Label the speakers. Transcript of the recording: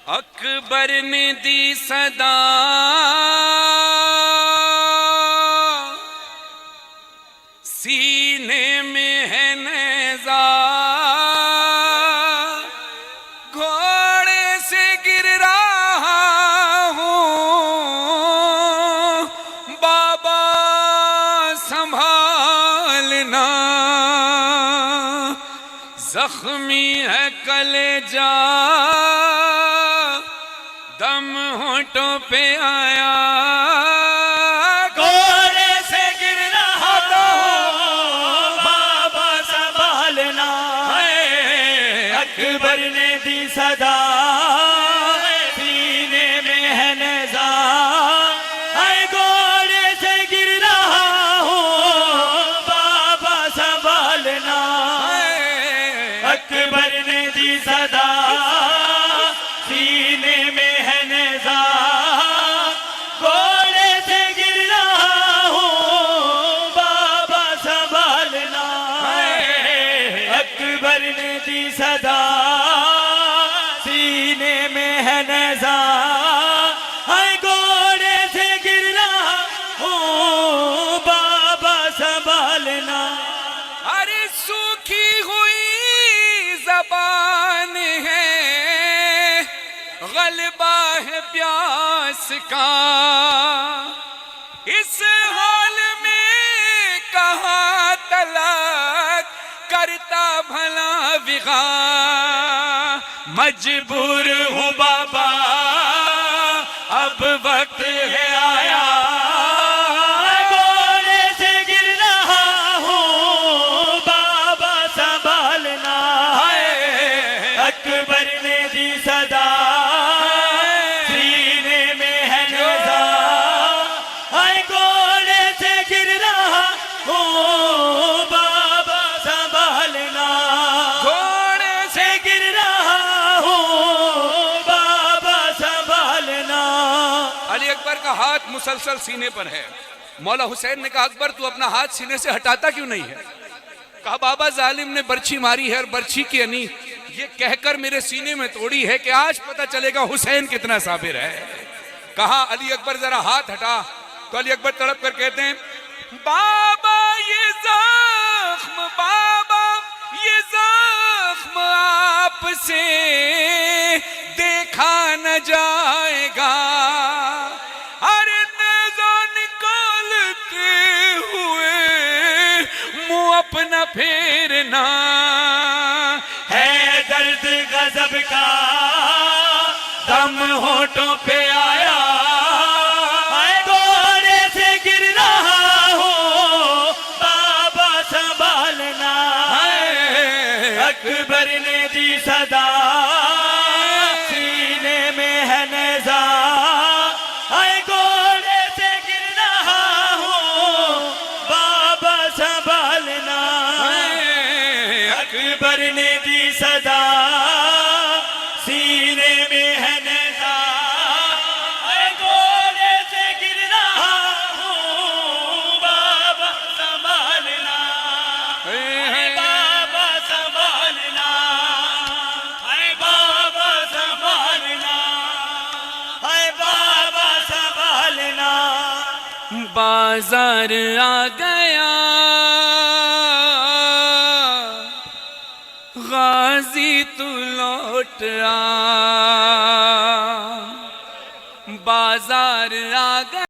Speaker 1: अकबर ने दी सदा सीने में है नेज़ा, घोड़े से गिर रहा हूँ बाबा संभालना, जख्मी है कलेजा दम होठों पे आया,
Speaker 2: घोड़े से गिर रहा तो बाबा संभालना, अकबर ने दी सदा सीने में है नेज़ा, घोड़े से गिर रहा हूँ बाबा संभालना, अकबर ने दी सदा सीने में है नेज़ा, घोड़े से गिर रहा हूँ बाबा संभालना, अकबर ने दी सदा सीने में है नेज़ा, घोड़े से गिर रहा हूँ बाबा संभालना।
Speaker 1: अरे सूखी हुई ज़बान है, गलबा है प्यास का, इस हाल में कहाँ तलाक करता भला विगा, मजबूर हूँ बाबा अब वक्त है आया,
Speaker 2: घोड़े से गिर रहा हूँ बाबा संभालना, अकबर ने दी सदा सीने में है नेज़ा, घोड़े से गिर रहा हूँ बाबा संभालना, घोड़े से गिर रहा हूँ बाबा संभालना।
Speaker 1: अली अकबर का हाथ मुसलसल सीने पर है। मौला हुसैन ने कहा अकबर तू अपना हाथ सीने से हटाता क्यों नहीं है? कहा बाबा जालिम ने बर्छी मारी है और बर्छी की अनी ये कहकर मेरे सीने में तोड़ी है कि आज पता चलेगा हुसैन कितना साबिर है। कहा अली अकबर जरा हाथ हटा, तो अली अकबर तड़प कर कहते हैं बाबा ये जख्म, बाबा ये जख्म आपसे देखा न जाएगा, अरे नेज़ा निकालते हुए मुंह अपना फेरना,
Speaker 2: है दर्द गजब का दम होठों पे आया, घोड़े से गिर रहा हूँ बाबा संभालना, अकबर ने दी सदा सीने में है नेज़ा, घोड़े से गिर रहा हूँ बाबा संभालना, अकबर ने दी सदा सीने में है नेज़ा, घोड़े से गिर रहा हूँ बाबा संभालना, बाबा संभालना, बाबा संभालना, बाबा संभालना।
Speaker 1: बाजार आ गया गाजी तू लौट आ, बाजार आ गया।